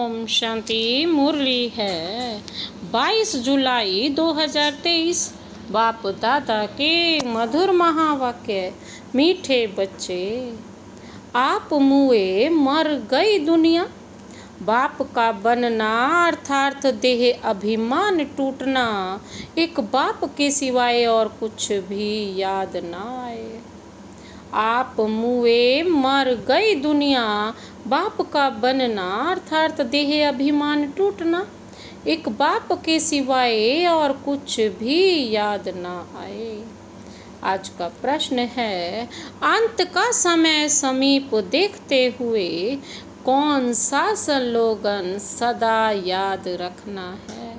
ओम शांति। मुरली है 22 जुलाई 2023। बाप दादा के मधुर महावाक्य। मीठे बच्चे, आप मुए मर गई दुनिया। बाप का बनना अर्थात देह अभिमान टूटना, एक बाप के सिवाय और कुछ भी याद ना आए। आप मुए मर गई दुनिया। बाप का बनना अर्थात देह अभिमान टूटना, एक बाप के सिवाय और कुछ भी याद ना आए। आज का प्रश्न है, अंत का समय समीप देखते हुए कौन सा स्लोगन सदा याद रखना है।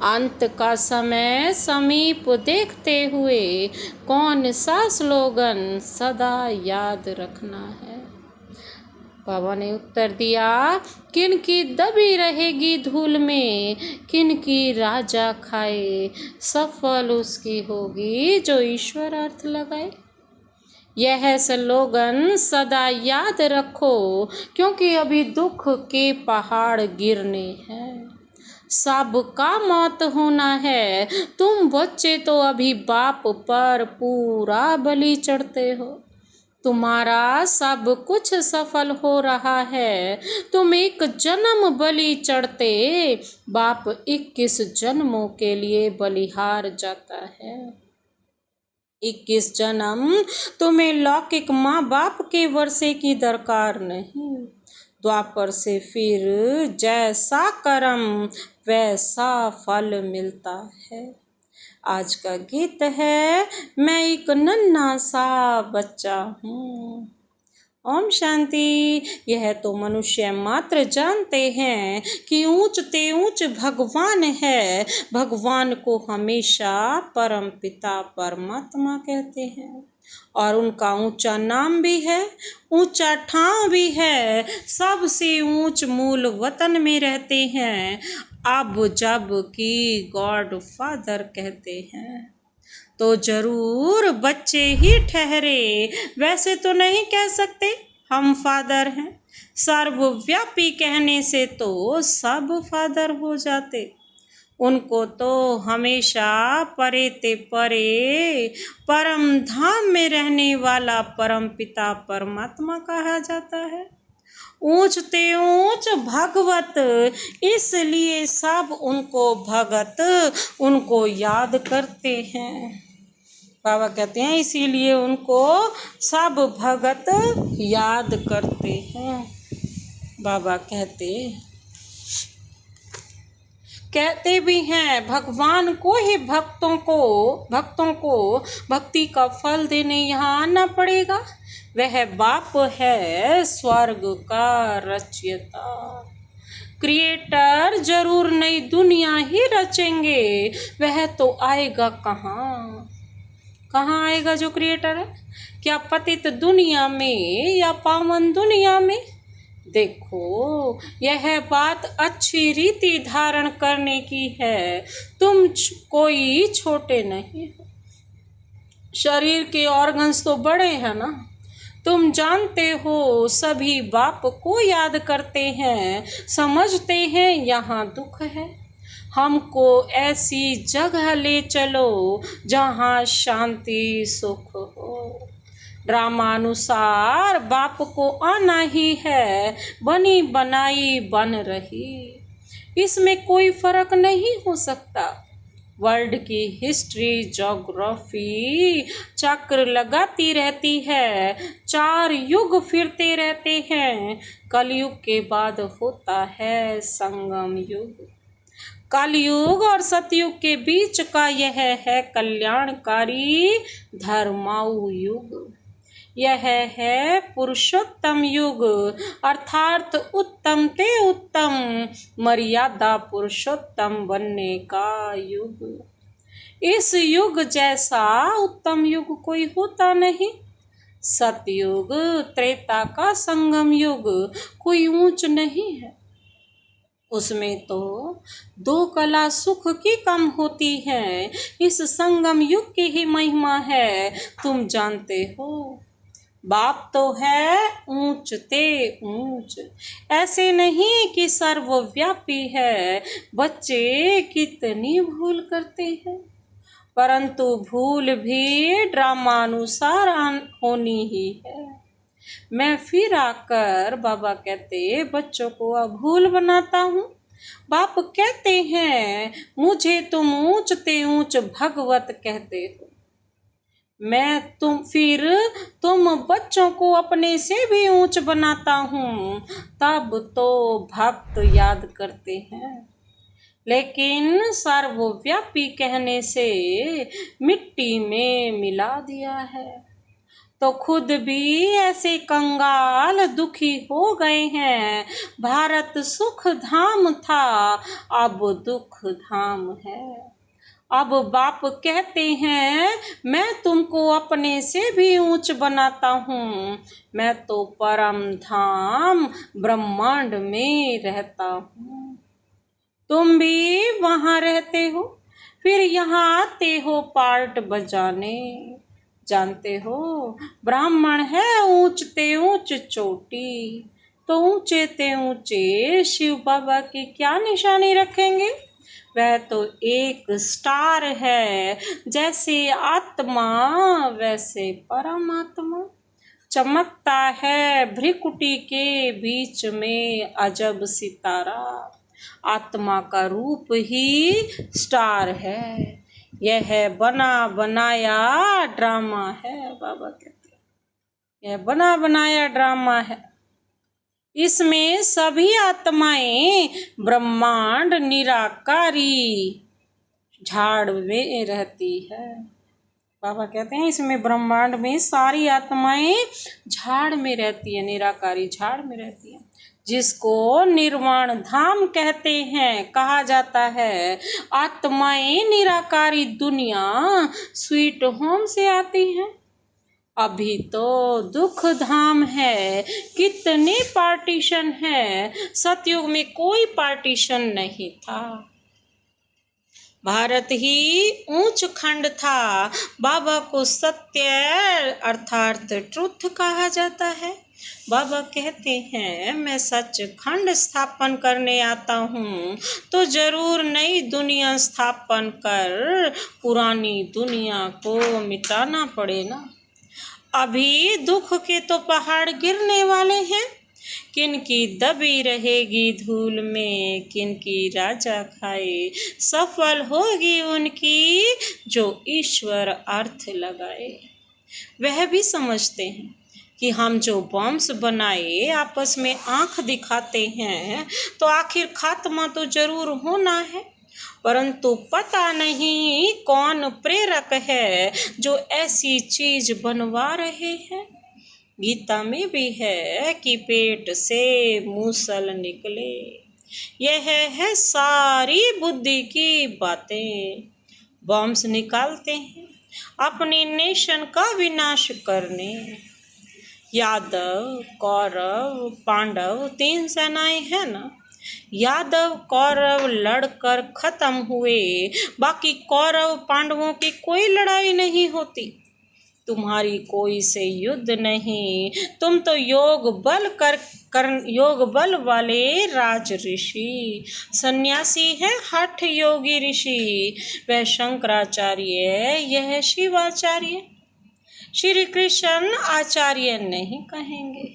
अंत का समय समीप देखते हुए कौन सा स्लोगन सदा याद रखना है। बाबा ने उत्तर दिया, किनकी दबी रहेगी धूल में, किनकी राजा खाए, सफल उसकी होगी जो ईश्वर अर्थ लगाए। यह स्लोगन सदा याद रखो, क्योंकि अभी दुख के पहाड़ गिरने हैं। सबका मौत होना है। तुम बच्चे तो अभी बाप पर पूरा बलि चढ़ते हो। तुम्हारा सब कुछ सफल हो रहा है। तुम एक जन्म बलि चढ़ते, बाप 21 जन्मों के लिए बलिहार जाता है। 21 जन्म तुम्हें लौकिक माँ बाप के वर्षे की दरकार नहीं। द्वापर से फिर जैसा कर्म वैसा फल मिलता है। आज का गीत है, मैं एक नन्हा सा बच्चा हूँ। ओम शांति। यह तो मनुष्य मात्र जानते हैं कि ऊंच ते ऊंच भगवान है। भगवान को हमेशा परम पिता परमात्मा कहते हैं और उनका ऊंचा नाम भी है, ऊंचा ठाव भी है। सबसे ऊंच मूल वतन में रहते हैं। अब जब की गॉड फादर कहते हैं तो जरूर बच्चे ही ठहरे। वैसे तो नहीं कह सकते हम फादर हैं। सर्वव्यापी कहने से तो सब फादर हो जाते। उनको तो हमेशा परे ते परे परम धाम में रहने वाला परम पिता परमात्मा कहा जाता है। ऊंच ते ऊंच भगवत, इसलिए सब उनको भगत, उनको याद करते हैं। बाबा कहते हैं इसीलिए उनको सब भगत याद करते हैं। बाबा कहते भी हैं, भगवान को ही भक्तों को भक्ति का फल देने यहाँ आना पड़ेगा। वह बाप है स्वर्ग का रचयिता। क्रिएटर जरूर नई दुनिया ही रचेंगे। वह तो आएगा कहाँ आएगा जो क्रिएटर है? क्या पतित दुनिया में या पावन दुनिया में? देखो, यह बात अच्छी रीति धारण करने की है। तुम कोई छोटे नहीं हो। शरीर के ऑर्गन्स तो बड़े हैं ना। तुम जानते हो सभी बाप को याद करते हैं, समझते हैं यहाँ दुख है। हमको ऐसी जगह ले चलो जहाँ शांति सुख हो। ड्रामानुसार बाप को आना ही है, बनी बनाई बन रही। इसमें कोई फर्क नहीं हो सकता। वर्ल्ड की हिस्ट्री ज्योग्राफी चक्र लगाती रहती है। 4 युग फिरते रहते हैं। कलयुग के बाद होता है संगम युग। कलयुग और सतयुग के बीच का यह है कल्याणकारी धर्माऊ युग। यह है पुरुषोत्तम युग, अर्थात उत्तम ते उत्तम, मर्यादा पुरुषोत्तम बनने का युग। इस युग जैसा उत्तम युग कोई होता नहीं। सतयुग त्रेता का संगम युग कोई ऊंच नहीं है। उसमें तो 2 कला सुख की कम होती है। इस संगम युग की ही महिमा है, तुम जानते हो। बाप तो है ऊंच ते ऊंच, ऐसे नहीं कि सर्वव्यापी है। बच्चे कितनी भूल करते हैं, परंतु भूल भी ड्रामानुसार होनी ही है। मैं फिर आकर बाबा कहते बच्चों को अब भूल बनाता हूँ। बाप कहते हैं मुझे तुम ऊंच ते ऊंच भगवत कहते हो। तुम बच्चों को अपने से भी ऊंच बनाता हूँ, तब तो भक्त याद करते हैं। लेकिन सर्वव्यापी कहने से मिट्टी में मिला दिया है, तो खुद भी ऐसे कंगाल दुखी हो गए हैं। भारत सुख धाम था, अब दुख धाम है। अब बाप कहते हैं मैं तुमको अपने से भी ऊंच बनाता हूँ। मैं तो परम धाम ब्रह्मांड में रहता हूँ, तुम भी वहाँ रहते हो, फिर यहाँ आते हो पार्ट बजाने। जानते हो ब्राह्मण है ऊंच ते ऊंच चोटी, तो ऊंचे ते ऊंचे शिव बाबा की क्या निशानी रखेंगे। वह तो एक स्टार है, जैसे आत्मा वैसे परमात्मा। चमकता है भ्रिकुटी के बीच में अजब सितारा, आत्मा का रूप ही स्टार है। यह बना बनाया ड्रामा है, बाबा कहते हैं यह बना बनाया ड्रामा है। इसमें सभी आत्माएं ब्रह्मांड निराकारी झाड़ में रहती है। बाबा कहते हैं इसमें ब्रह्मांड में सारी आत्माएं झाड़ में रहती है, निराकारी झाड़ में रहती है, जिसको निर्वाण धाम कहते हैं। कहा जाता है आत्माएं निराकारी दुनिया स्वीट होम से आती हैं। अभी तो दुख धाम है, कितने पार्टीशन है। सतयुग में कोई पार्टीशन नहीं था, भारत ही ऊंच खंड था। बाबा को सत्य अर्थात ट्रुथ कहा जाता है। बाबा कहते हैं मैं सच खंड स्थापन करने आता हूँ, तो जरूर नई दुनिया स्थापन कर पुरानी दुनिया को मिटाना पड़े ना। अभी दुख के तो पहाड़ गिरने वाले हैं, किनकी दबी रहेगी धूल में, किनकी राजा खाए। सफल होगी उनकी जो ईश्वर अर्थ लगाए। वह भी समझते हैं कि हम जो बॉम्ब्स बनाए आपस में आंख दिखाते हैं, तो आखिर खात्मा तो जरूर होना है, परंतु पता नहीं कौन प्रेरक है जो ऐसी चीज बनवा रहे हैं। गीता में भी है कि पेट से मूसल निकले। यह है सारी बुद्धि की बातें। बॉम्ब्स निकालते हैं अपनी नेशन का विनाश करने। यादव कौरव पांडव 3 सेनाएं हैं ना। यादव कौरव लड़कर खत्म हुए, बाकी कौरव पांडवों की कोई लड़ाई नहीं होती। तुम्हारी कोई से युद्ध नहीं, तुम तो योग बल वाले राज ऋषि सन्यासी है, हठ योगी ऋषि। वह शंकराचार्य, यह शिवाचार्य। श्री कृष्ण आचार्य नहीं कहेंगे,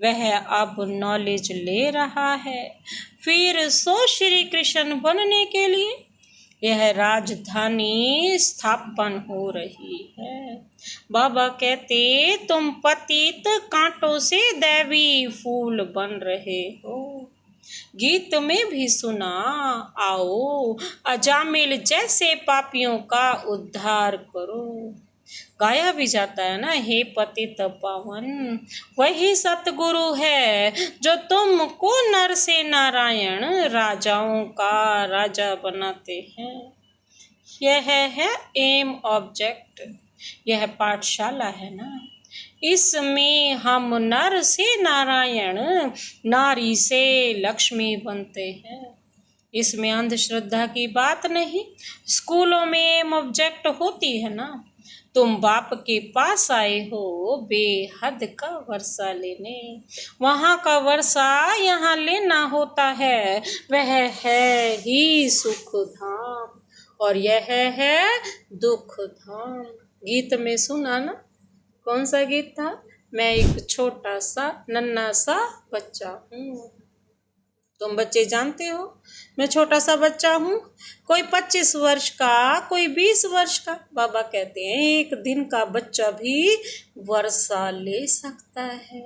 वह अब नॉलेज ले रहा है फिर सो श्री कृष्ण बनने के लिए। यह राजधानी स्थापन हो रही है। बाबा कहते तुम पतित कांटों से दैवी फूल बन रहे हो। गीत में भी सुना, आओ अजामिल जैसे पापियों का उद्धार करो। गाया भी जाता है ना, हे पतित पावन वही सतगुरु है जो तुमको नर से नारायण राजाओं का राजा बनाते हैं। यह है एम ऑब्जेक्ट, यह पाठशाला है ना। इसमें हम नर से नारायण, नारी से लक्ष्मी बनते हैं। इसमें अंधश्रद्धा की बात नहीं। स्कूलों में एम ऑब्जेक्ट होती है ना, तुम बाप के पास आए हो बेहद का वर्षा लेने। वहाँ का वर्षा यहाँ लेना होता है, वह है ही सुख धाम और यह है दुख धाम। गीत में सुना ना, कौन सा गीत था? मैं एक छोटा सा नन्हा सा बच्चा हूँ। तुम बच्चे जानते हो मैं छोटा सा बच्चा हूँ, कोई 25 वर्ष का, कोई 20 वर्ष का। बाबा कहते हैं एक दिन का बच्चा भी वर्षा ले सकता है।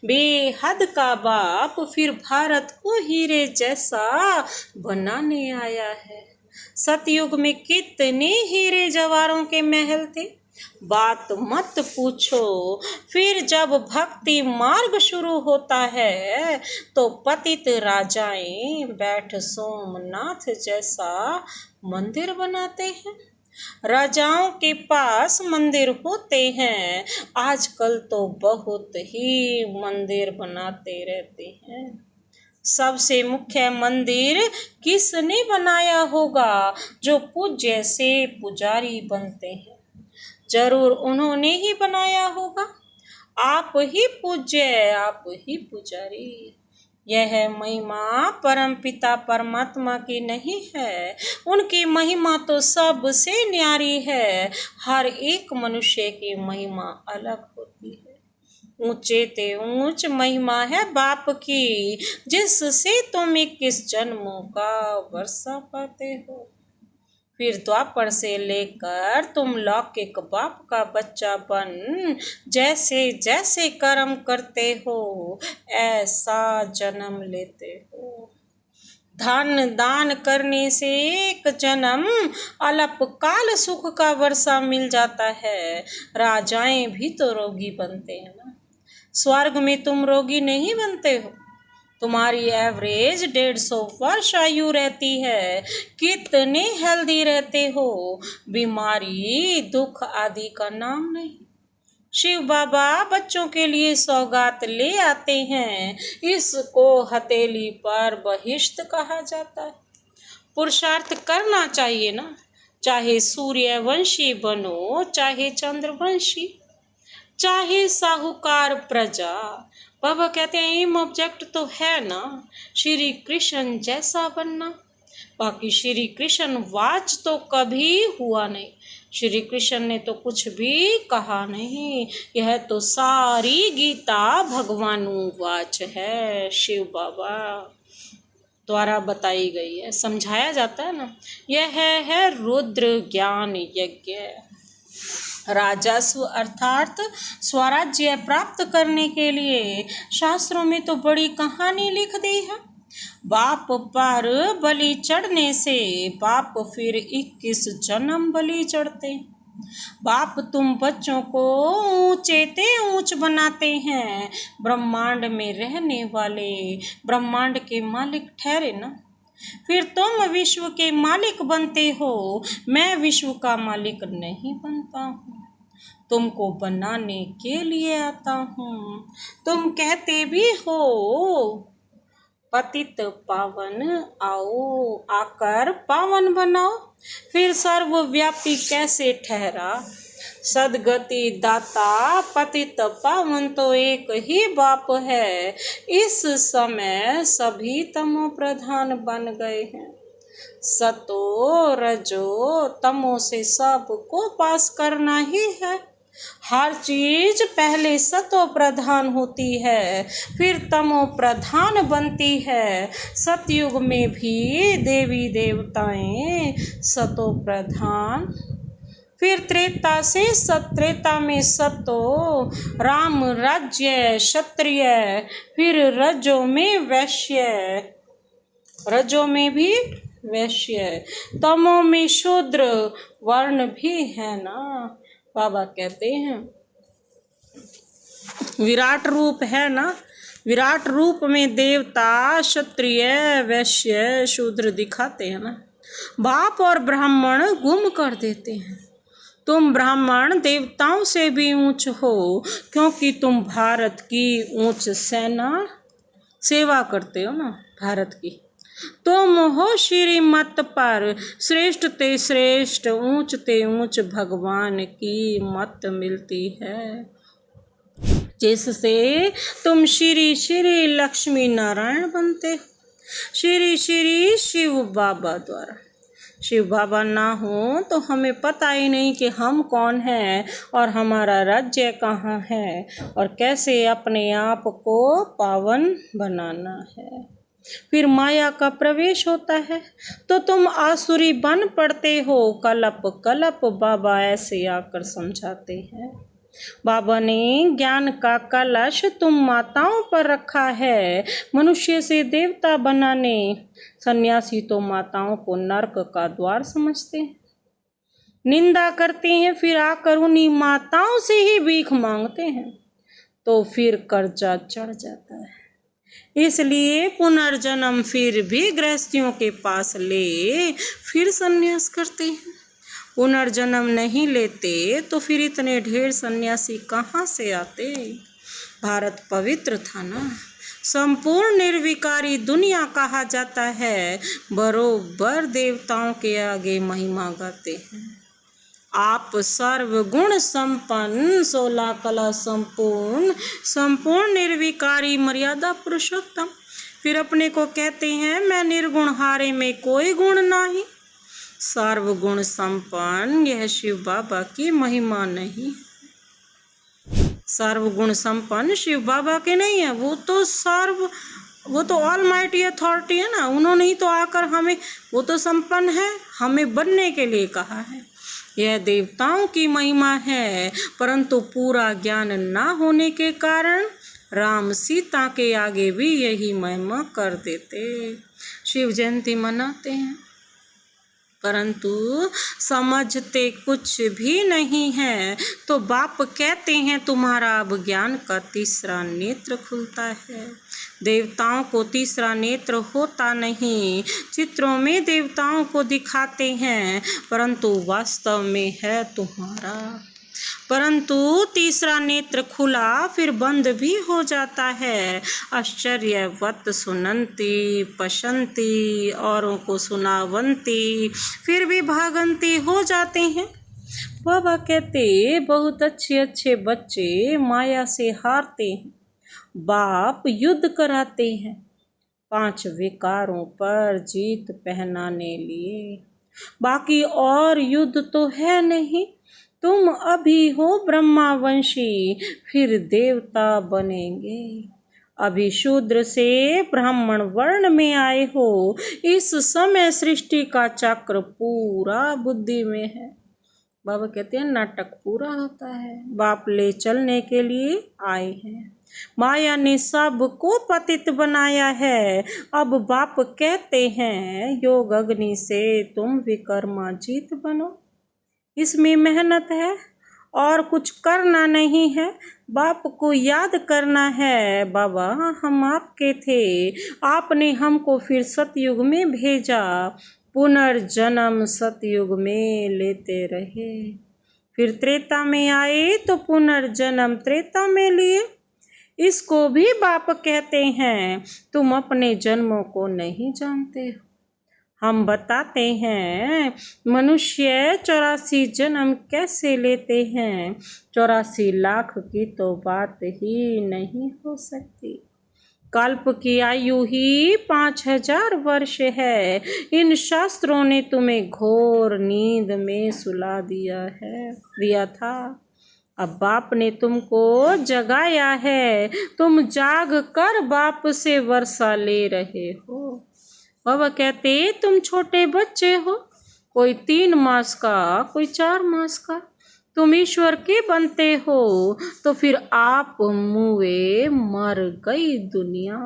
बेहद का बाप फिर भारत को हीरे जैसा बनाने आया है। सतयुग में कितने हीरे जवाहरों के महल थे, बात मत पूछो। फिर जब भक्ति मार्ग शुरू होता है तो पतित राजाएं बैठ सोमनाथ जैसा मंदिर बनाते हैं। राजाओं के पास मंदिर होते हैं, आजकल तो बहुत ही मंदिर बनाते रहते हैं। सबसे मुख्य मंदिर किसने बनाया होगा? जो पूज्य से पुजारी बनते हैं, जरूर उन्होंने ही बनाया होगा। आप ही पूज्य, आप ही पुजारी। यह महिमा परम पिता परमात्मा की नहीं है, उनकी महिमा तो सबसे न्यारी है। हर एक मनुष्य की महिमा अलग होती है। ऊंचे ते ऊंच महिमा है बाप की, जिससे तुम 21 जन्मों का वर्षा पाते हो। फिर द्वापर से लेकर तुम लौकिक बाप का बच्चा बन जैसे जैसे कर्म करते हो ऐसा जन्म लेते हो। धन दान करने से एक जन्म अल्पकाल सुख का वर्षा मिल जाता है। राजाएं भी तो रोगी बनते हैं ना, स्वर्ग में तुम रोगी नहीं बनते हो। तुम्हारी एवरेज 150 वर्ष आयु रहती है। कितने हेल्दी रहते हो, बीमारी दुख आदि का नाम नहीं। शिव बाबा बच्चों के लिए सौगात ले आते हैं, इसको हथेली पर बहिष्ट कहा जाता है। पुरुषार्थ करना चाहिए ना, चाहे सूर्यवंशी बनो, चाहे चंद्रवंशी, चाहे साहूकार प्रजा। बाबा कहते हैं एम ऑब्जेक्ट तो है ना श्री कृष्ण जैसा बनना। बाकी श्री कृष्ण वाच तो कभी हुआ नहीं, श्री कृष्ण ने तो कुछ भी कहा नहीं। यह तो सारी गीता भगवानु वाच है, शिव बाबा द्वारा बताई गई है, समझाया जाता है ना। यह है रुद्र ज्ञान यज्ञ। राजस्व अर्थात स्वराज्य प्राप्त करने के लिए शास्त्रों में तो बड़ी कहानी लिख दी है। बाप पर बलि चढ़ने से बाप फिर 21 जन्म बलि चढ़ते। बाप तुम बच्चों को ऊंचे ते ऊंच बनाते हैं, ब्रह्मांड में रहने वाले ब्रह्मांड के मालिक ठहरे ना। फिर तुम विश्व के मालिक बनते हो, मैं विश्व का मालिक नहीं बनता हूँ, तुमको बनाने के लिए आता हूँ। तुम कहते भी हो पतित पावन आओ, आकर पावन बनाओ। फिर सर्वव्यापी कैसे ठहरा? सदगति दाता पतित पावन तो एक ही बाप है। इस समय सभी तमो प्रधान बन गए हैं। सतो रजो तमो से सबको पास करना ही है। हर चीज पहले सतो प्रधान होती है, फिर तमो प्रधान बनती है। सतयुग में भी देवी देवताएं सतो प्रधान, फिर त्रेता से सत्रेता में सतो राम राज्य क्षत्रिय, फिर रजो में वैश्य, रजो में भी वैश्य, तमो में शूद्र वर्ण भी है ना। बाबा कहते हैं विराट रूप है ना, विराट रूप में देवता क्षत्रिय वैश्य शूद्र दिखाते हैं ना। बाप और ब्राह्मण गुम कर देते हैं। तुम ब्राह्मण देवताओं से भी ऊंच हो, क्योंकि तुम भारत की ऊंच सेना सेवा करते हो ना, भारत की। तुम हो श्रीमत पर श्रेष्ठ ते श्रेष्ठ, ऊंच ते ऊंच भगवान की मत मिलती है, जिससे तुम श्री श्री लक्ष्मी नारायण बनते हो, श्री श्री शिव बाबा द्वारा। शिव बाबा ना हो तो हमें पता ही नहीं कि हम कौन हैं और हमारा राज्य कहाँ है और कैसे अपने आप को पावन बनाना है। फिर माया का प्रवेश होता है तो तुम आसुरी बन पड़ते हो। कलप कलप बाबा ऐसे आकर समझाते हैं। बाबा ने ज्ञान का कलश तुम माताओं पर रखा है, मनुष्य से देवता बनाने। सन्यासी तो माताओं को नरक का द्वार समझते हैं, निंदा करते हैं, फिर आकर उन्हीं माताओं से ही भीख मांगते हैं, तो फिर कर्जा चढ़ जाता है। इसलिए पुनर्जन्म फिर भी गृहस्थियों के पास ले फिर सन्यास करते हैं। पुनर्जन्म नहीं लेते तो फिर इतने ढेर सन्यासी कहाँ से आते। भारत पवित्र था ना, संपूर्ण निर्विकारी दुनिया कहा जाता है, बरोबर देवताओं के आगे महिमा गाते हैं। आप सर्वगुण संपन्न, 16 कला संपूर्ण, संपूर्ण निर्विकारी मर्यादा पुरुषोत्तम, फिर अपने को कहते हैं मैं निर्गुण, हारे में कोई गुण नहीं। सर्वगुण संपन्न यह शिव बाबा की महिमा नहीं। सर्वगुण संपन्न शिव बाबा के नहीं है, वो तो ऑलमाइटी अथॉरिटी है ना, उन्होंने ही तो आकर हमें, वो तो संपन्न है, हमें बनने के लिए कहा है। यह देवताओं की महिमा है, परंतु पूरा ज्ञान ना होने के कारण राम सीता के आगे भी यही महिमा कर देते। शिव जयंती मनाते हैं परंतु समझते कुछ भी नहीं है। तो बाप कहते हैं तुम्हारा अब ज्ञान का तीसरा नेत्र खुलता है। देवताओं को तीसरा नेत्र होता नहीं, चित्रों में देवताओं को दिखाते हैं परंतु वास्तव में है तुम्हारा। परंतु तीसरा नेत्र खुला फिर बंद भी हो जाता है। आश्चर्यवत सुनंती पशंती, औरों को सुनावंती, फिर भी भागंती हो जाते हैं। बाबा कहते बहुत अच्छे अच्छे बच्चे माया से हारते हैं, बाप युद्ध कराते हैं 5 विकारों पर जीत पहनाने लिए। बाकी और युद्ध तो है नहीं। तुम अभी हो ब्रह्मावंशी, फिर देवता बनेंगे। अभी शूद्र से ब्राह्मण वर्ण में आए हो। इस समय सृष्टि का चक्र पूरा बुद्धि में है। बाबा कहते हैं नाटक पूरा होता है, बाप ले चलने के लिए आए हैं। माया ने सबको पतित बनाया है। अब बाप कहते हैं योग अग्नि से तुम विकर्माजीत बनो। इसमें मेहनत है और कुछ करना नहीं है, बाप को याद करना है। बाबा हम आपके थे, आपने हमको फिर सतयुग में भेजा, पुनर्जन्म सतयुग में लेते रहे। फिर त्रेता में आए तो पुनर्जन्म त्रेता में लिए। इसको भी बाप कहते हैं तुम अपने जन्मों को नहीं जानते हो। हम बताते हैं मनुष्य 84 जन्म कैसे लेते हैं। 84 लाख की तो बात ही नहीं हो सकती। कल्प की आयु ही 5000 वर्ष है। इन शास्त्रों ने तुम्हें घोर नींद में सुला दिया था। अब बाप ने तुमको जगाया है, तुम जाग कर बाप से वर्षा ले रहे हो। बाबा कहते तुम छोटे बच्चे हो, कोई 3 मास का, कोई 4 मास का। तुम ईश्वर के बनते हो तो फिर आप मुए मर गई दुनिया।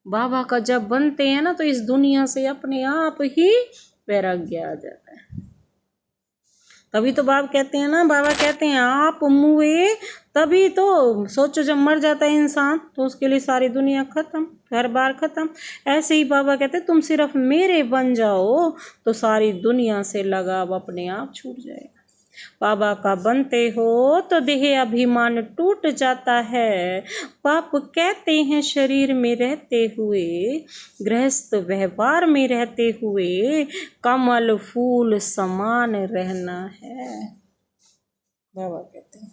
बाबा का जब बनते हैं ना तो इस दुनिया से अपने आप ही वैराग्य आ जाता है। तभी तो बाबा कहते हैं ना, बाबा कहते हैं आप मुए, तभी तो सोचो जब मर जाता है इंसान तो उसके लिए सारी दुनिया खत्म, घर बार खत्म। ऐसे ही बाबा कहते तुम सिर्फ मेरे बन जाओ तो सारी दुनिया से लगाव अपने आप छूट जाएगा। बाबा का बनते हो तो देह अभिमान टूट जाता है। बाप कहते हैं शरीर में रहते हुए, गृहस्थ व्यवहार में रहते हुए कमल फूल समान रहना है। बाबा कहते हैं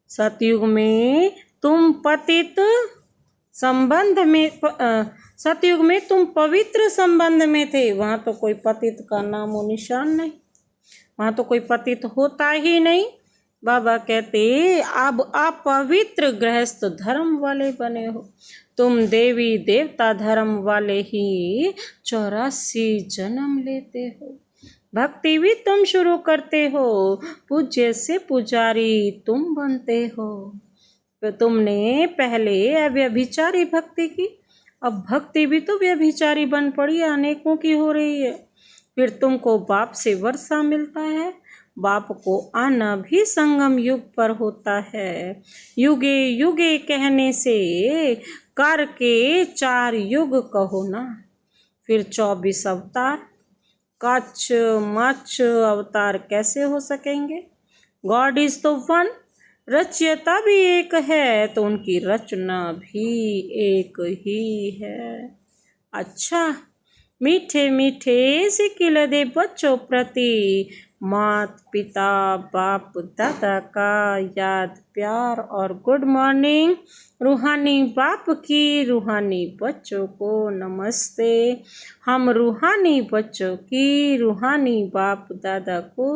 सतयुग में तुम पतित संबंध में सतयुग में तुम पवित्र संबंध में थे। वहां तो कोई पतित का नाम और निशान नहीं, वहां तो कोई पतित होता ही नहीं। बाबा कहते अब आप पवित्र गृहस्थ धर्म वाले बने हो। तुम देवी देवता धर्म वाले ही 84 जन्म लेते हो। भक्ति भी तुम शुरू करते हो, पूज्य से पुजारी तुम बनते हो। तो तुमने पहले अव्यभिचारी भक्ति की, अब भक्ति भी तो व्यभिचारी बन पड़ी, अनेकों की हो रही है। फिर तुमको बाप से वर्षा मिलता है। बाप को आना भी संगम युग पर होता है। युगे युगे कहने से कर के 4 युग कहो ना। फिर 24 अवतार, कच्छ मच्छ अवतार कैसे हो सकेंगे? गॉड इज तो वन, रचयिता भी एक है तो उनकी रचना भी एक ही है। अच्छा, मीठे मीठे सिक्के दे बच्चों प्रति मात पिता बाप दादा का याद प्यार और गुड मॉर्निंग। रूहानी बाप की रूहानी बच्चों को नमस्ते। हम रूहानी बच्चों की रूहानी बाप दादा को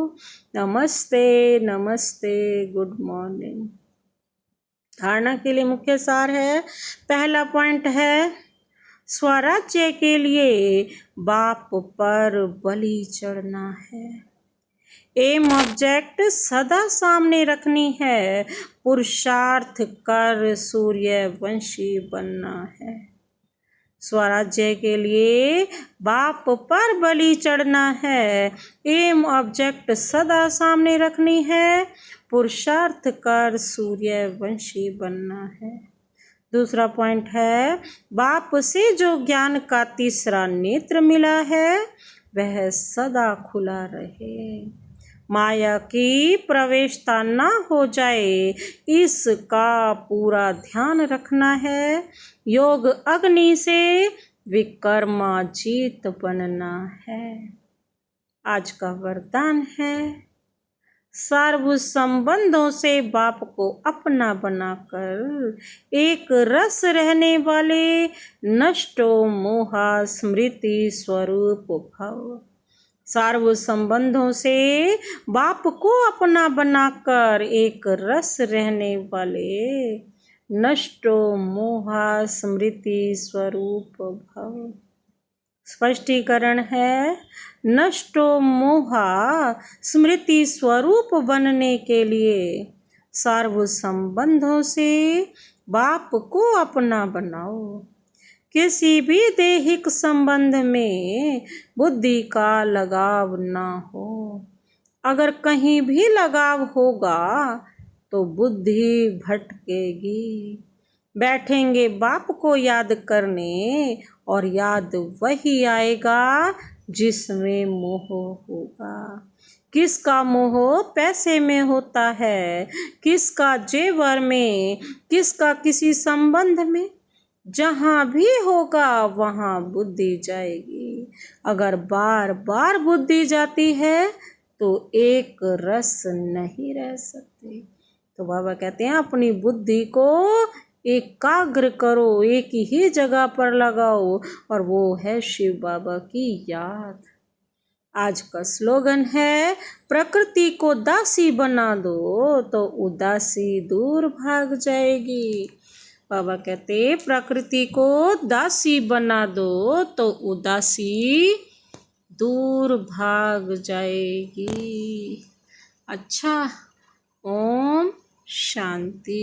नमस्ते नमस्ते, गुड मॉर्निंग। धारणा के लिए मुख्य सार है। पहला पॉइंट है स्वराज्य के लिए बाप पर बलि चढ़ना है। एम ऑब्जेक्ट सदा सामने रखनी है, पुरुषार्थ कर सूर्यवंशी बनना है। स्वराज्य के लिए बाप पर बलि चढ़ना है, एम ऑब्जेक्ट सदा सामने रखनी है, पुरुषार्थ कर सूर्यवंशी बनना है। दूसरा पॉइंट है बाप से जो ज्ञान का तीसरा नेत्र मिला है वह सदा खुला रहे, माया की प्रवेशता ना हो जाए, इसका पूरा ध्यान रखना है। योग अग्नि से विकर्माजीत बनना है। आज का वरदान है सर्व संबंधों से बाप को अपना बनाकर एक रस रहने वाले नष्टो मोहा स्मृति स्वरूप भव। सर्व संबंधों से बाप को अपना बनाकर एक रस रहने वाले नष्टो मोहा स्मृति स्वरूप भव। स्पष्टीकरण है नष्टो मोहा स्मृति स्वरूप बनने के लिए सर्व संबंधों से बाप को अपना बनाओ। किसी भी दैहिक संबंध में बुद्धि का लगाव ना हो। अगर कहीं भी लगाव होगा तो बुद्धि भटकेगी। बैठेंगे बाप को याद करने और याद वही आएगा जिसमें मोह होगा। किसका मोह पैसे में होता है, किसका जेवर में, किसका किसी संबंध में। जहाँ भी होगा वहाँ बुद्धि जाएगी। अगर बार बार बुद्धि जाती है तो एक रस नहीं रह सकते। तो बाबा कहते हैं अपनी बुद्धि को एकाग्र करो, एक ही जगह पर लगाओ और वो है शिव बाबा की याद। आज का स्लोगन है प्रकृति को दासी बना दो तो उदासी दूर भाग जाएगी। बाबा कहते प्रकृति को दासी बना दो तो उदासी दूर भाग जाएगी। अच्छा, ओम शांति।